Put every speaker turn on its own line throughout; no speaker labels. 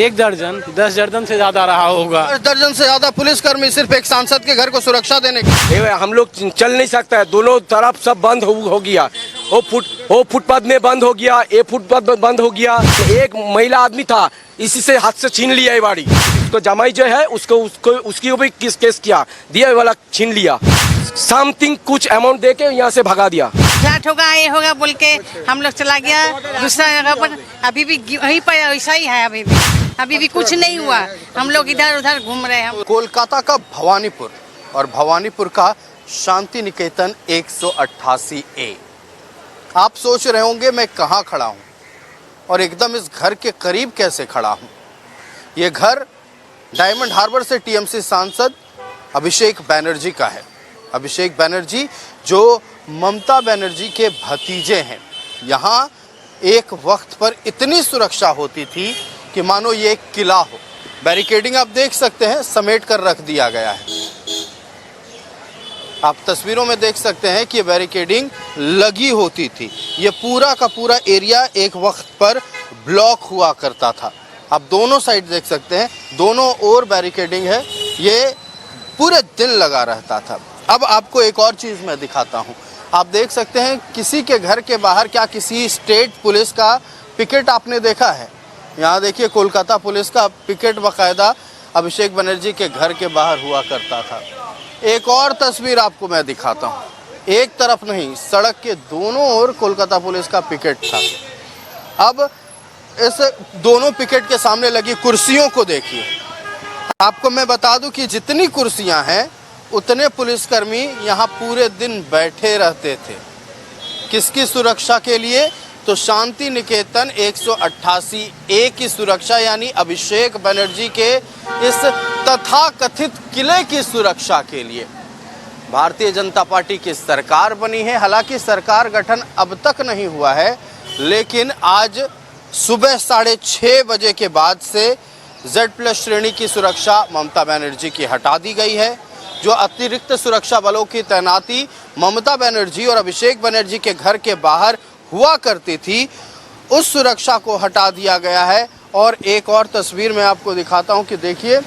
एक दर्जन 10 दर्जन से ज्यादा रहा होगा।
10 दर्जन से ज्यादा पुलिसकर्मी सिर्फ एक सांसद के घर को सुरक्षा देने के।
हम लोग चल नहीं सकता है, दोनों तरफ सब बंद हो गया। वो फुटपाथ में बंद हो गया, ये फुटपाथ बंद हो गया। एक महिला आदमी था, इसी से हाथ से छीन लिया ये गाड़ी। उसको जमाई जो है उसको उसकी भी केस किया, दिया वाला छीन लिया। समथिंग कुछ अमाउंट दे के यहाँ से भगा दिया।
फ्लैट होगा ये होगा बोल के हम लोग चला गया दूसरा जगह पर। अभी भी वहीं पर वैसा ही है, अभी भी कुछ नहीं हुआ। हम लोग इधर उधर घूम रहे हैं।
कोलकाता का भवानीपुर और भवानीपुर का शांति निकेतन 188A। आप सोच रहे होंगे मैं कहाँ खड़ा हूँ और एकदम इस घर के करीब कैसे खड़ा हूँ। ये घर डायमंड हार्बर से टीएमसी सांसद अभिषेक बनर्जी का है। अभिषेक बनर्जी जो ममता बनर्जी के भतीजे हैं। यहाँ एक वक्त पर इतनी सुरक्षा होती थी कि मानो ये एक किला हो। बैरिकेडिंग आप देख सकते हैं, समेट कर रख दिया गया है। आप तस्वीरों में देख सकते हैं कि ये बैरिकेडिंग लगी होती थी। ये पूरा का पूरा एरिया एक वक्त पर ब्लॉक हुआ करता था। आप दोनों साइड देख सकते हैं, दोनों ओर बैरिकेडिंग है। ये पूरे दिन लगा रहता था। अब आपको एक और चीज़ मैं दिखाता हूँ। आप देख सकते हैं किसी के घर के बाहर क्या किसी स्टेट पुलिस का पिकेट आपने देखा है? यहाँ देखिए कोलकाता पुलिस का पिकेट बाकायदा अभिषेक बनर्जी के घर के बाहर हुआ करता था। एक और तस्वीर आपको मैं दिखाता हूँ। एक तरफ नहीं, सड़क के दोनों ओर कोलकाता पुलिस का पिकेट था। अब इस दोनों पिकेट के सामने लगी कुर्सियों को देखिए। आपको मैं बता दूं कि जितनी कुर्सियां हैं उतने पुलिसकर्मी यहाँ पूरे दिन बैठे रहते थे। किसकी सुरक्षा के लिए? तो शांति निकेतन 188A की सुरक्षा, यानी अभिषेक बनर्जी के इस तथाकथित किले की सुरक्षा के लिए। भारतीय जनता पार्टी की सरकार बनी है। हालांकि सरकार गठन अब तक नहीं हुआ है, लेकिन आज सुबह 6:30 बजे के बाद से Z+ श्रेणी की सुरक्षा ममता बनर्जी की हटा दी गई है। जो अतिरिक्त सुरक्षा बलों की तैनाती ममता बनर्जी और अभिषेक बनर्जी के घर के बाहर हुआ करती थी, उस सुरक्षा को हटा दिया गया है। और एक और तस्वीर मैं आपको दिखाता हूं कि देखिए,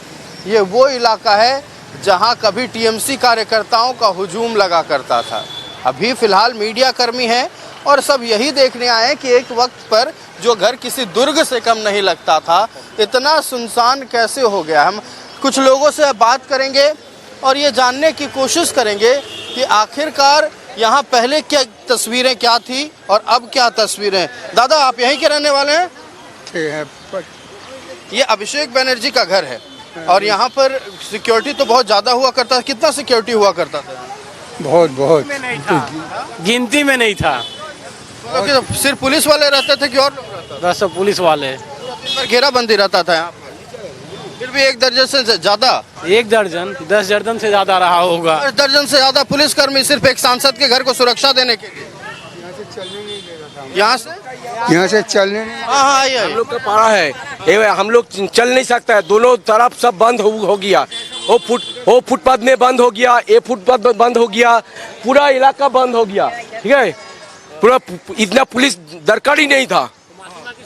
ये वो इलाका है जहां कभी टीएमसी कार्यकर्ताओं का हुजूम लगा करता था। अभी फिलहाल मीडिया कर्मी हैं और सब यही देखने आए हैं कि एक वक्त पर जो घर किसी दुर्ग से कम नहीं लगता था, इतना सुनसान कैसे हो गया। हम कुछ लोगों से बात करेंगे और ये जानने की कोशिश करेंगे कि आखिरकार यहाँ पहले क्या तस्वीरें क्या थी और अब क्या तस्वीरें। दादा, आप यहीं के रहने वाले हैं? ये अभिषेक बनर्जी का घर है और यहाँ पर सिक्योरिटी तो बहुत ज़्यादा हुआ करता था। कितना सिक्योरिटी हुआ करता था?
बहुत गिनती में नहीं था।
तो सिर्फ पुलिस वाले रहते थे कि और लोग रहते थे?
बस सब पुलिस वाले।
घेराबंदी रहता था यहाँ पर। फिर भी 1 दर्जन से ज्यादा,
1 दर्जन 10 दर्जन से ज्यादा रहा होगा।
10 दर्जन से ज्यादा पुलिसकर्मी सिर्फ एक सांसद के घर को सुरक्षा देने के लिए। यहाँ से चलने नहीं। हाँ, आइए।
हम लोग का पारा है, हम लोग चल नहीं सकता है, दोनों तरफ सब बंद हो गया। वो फुटपाथ में बंद हो गया, ये फुटपाथ बंद हो गया, पूरा इलाका बंद हो गया। ठीक है, पूरा इतना पुलिस दरकार ही नहीं था।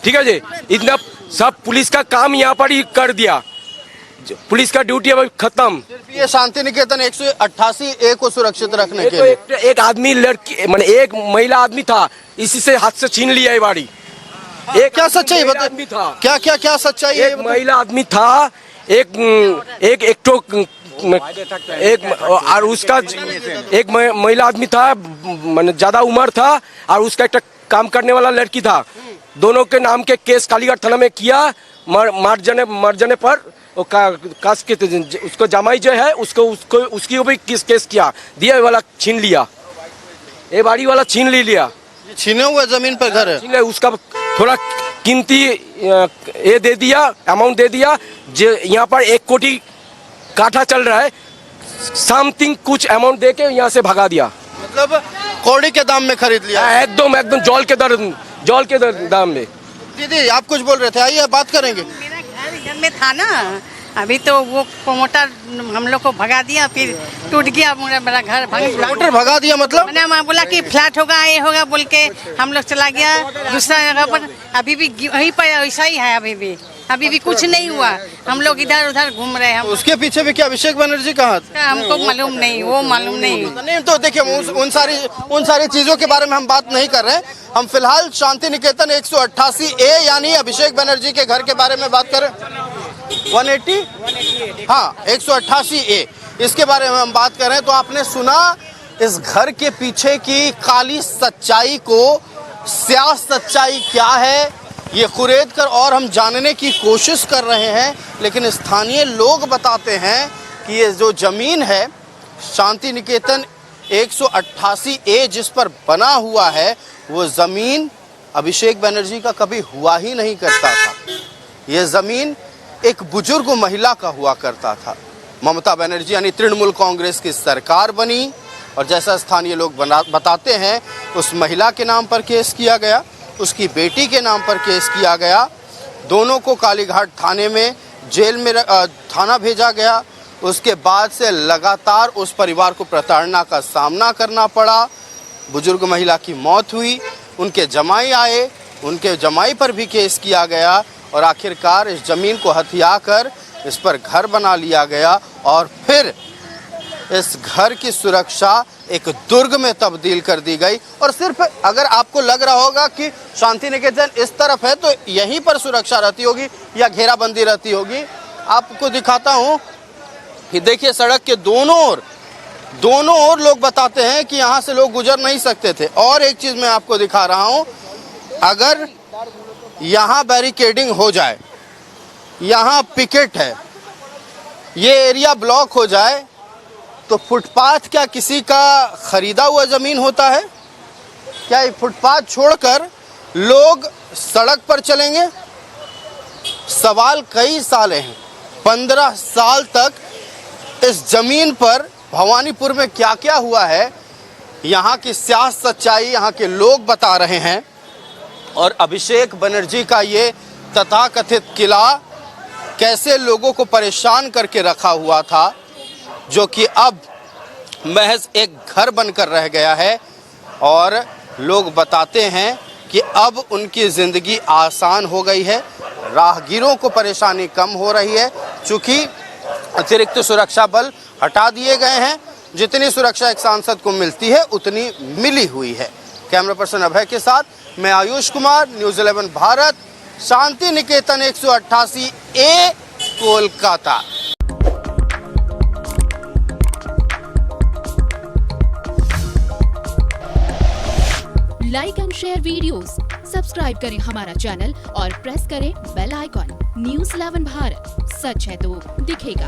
ठीक है जी, इतना सब पुलिस का काम यहाँ पर ही कर दिया। पुलिस का ड्यूटी अब खत्म।
ये शांति निकेतन 188A को सुरक्षित रखने के लिए
एक आदमी लड़की माने एक महिला आदमी था, इसी से हाथ से छीन लिया ये गाड़ी।
एक क्या सच्चाई आदमी था? क्या सच्चाई है?
एक महिला आदमी था, एक और उसका एक महिला आदमी था, माने ज्यादा उम्र था, और उसका एक काम करने वाला लड़की था। दोनों के नाम के केस कालीगढ़ थाना में किया। मर जाने पर उसको जमाई जो है उसकी भी केस किया, दिया वाला छीन लिया। ये बाड़ी वाला छीन लिया।
छीने हुए जमीन पर घर है।
उसका थोड़ा कीमती ये दे दिया, अमाउंट दे दिया। यहाँ पर 1 कोटी काठा चल रहा है, समथिंग कुछ अमाउंट दे के यहाँ से भगा दिया।
मतलब कौड़ी के दाम में खरीद लिया।
एकदम जौल के दाम में।
दीदी, आप कुछ बोल रहे थे, आइए बात करेंगे।
मेरा घर में था ना, अभी तो वो प्रमोटर हम लोग को भगा दिया, फिर टूट गया मेरा घर।
प्रमोटर भगा दिया मतलब?
मैंने वहाँ बोला कि फ्लैट होगा ये होगा बोल के हम लोग चला गया दूसरा जगह पर। अभी भी वहीं पर वैसा ही है, अभी भी अभी भी कुछ नहीं हुआ। हम लोग इधर उधर घूम रहे हैं।
उसके पीछे भी क्या अभिषेक बनर्जी कहाँ थे?
हमको मालूम नहीं, वो मालूम नहीं।
नहीं तो देखिए उन सारी चीजों के बारे में हम बात नहीं कर रहे हैं। हम फिलहाल शांति निकेतन 188A यानी अभिषेक बनर्जी के घर के बारे में बात कर रहे हैं। 180 हाँ 188A इसके बारे में हम बात कर रहे हैं। तो आपने सुना इस घर के पीछे की काली सच्चाई को, स्याह सच्चाई क्या है ये कुरेद कर और हम जानने की कोशिश कर रहे हैं। लेकिन स्थानीय लोग बताते हैं कि ये जो ज़मीन है शांति निकेतन 188A जिस पर बना हुआ है वो ज़मीन अभिषेक बनर्जी का कभी हुआ ही नहीं करता था। ये ज़मीन एक बुजुर्ग महिला का हुआ करता था। ममता बनर्जी यानी तृणमूल कांग्रेस की सरकार बनी और जैसा स्थानीय लोग बताते हैं उस महिला के नाम पर केस किया गया, उसकी बेटी के नाम पर केस किया गया, दोनों को कालीघाट थाने में जेल में थाना भेजा गया। उसके बाद से लगातार उस परिवार को प्रताड़ना का सामना करना पड़ा। बुजुर्ग महिला की मौत हुई, उनके जमाई आए, उनके जमाई पर भी केस किया गया और आखिरकार इस ज़मीन को हथिया कर इस पर घर बना लिया गया और फिर इस घर की सुरक्षा एक दुर्ग में तब्दील कर दी गई। और सिर्फ अगर आपको लग रहा होगा कि शांति निकेतन इस तरफ है तो यहीं पर सुरक्षा रहती होगी या घेराबंदी रहती होगी, आपको दिखाता हूँ कि देखिए सड़क के दोनों ओर लोग बताते हैं कि यहाँ से लोग गुजर नहीं सकते थे। और एक चीज़ मैं आपको दिखा रहा हूँ, अगर यहाँ बैरिकेडिंग हो जाए, यहाँ पिकेट है, ये एरिया ब्लॉक हो जाए तो फुटपाथ क्या किसी का खरीदा हुआ ज़मीन होता है? क्या ये फुटपाथ छोड़कर लोग सड़क पर चलेंगे? सवाल कई साल हैं। 15 साल तक इस ज़मीन पर भवानीपुर में क्या क्या हुआ है यहाँ की स्याह सच्चाई यहाँ के लोग बता रहे हैं। और अभिषेक बनर्जी का ये तथाकथित किला कैसे लोगों को परेशान करके रखा हुआ था, जो कि अब महज एक घर बनकर रह गया है। और लोग बताते हैं कि अब उनकी ज़िंदगी आसान हो गई है, राहगीरों को परेशानी कम हो रही है, चूँकि अतिरिक्त सुरक्षा बल हटा दिए गए हैं। जितनी सुरक्षा एक सांसद को मिलती है उतनी मिली हुई है। कैमरा पर्सन अभय के साथ मैं Ayush Kumar, news 11 Bharat, Shanti Niketan 188A Kolkata.
Like and share videos, subscribe करें हमारा चैनल और प्रेस करें बेल आइकॉन। न्यूज़ 11 भारत, सच है तो दिखेगा।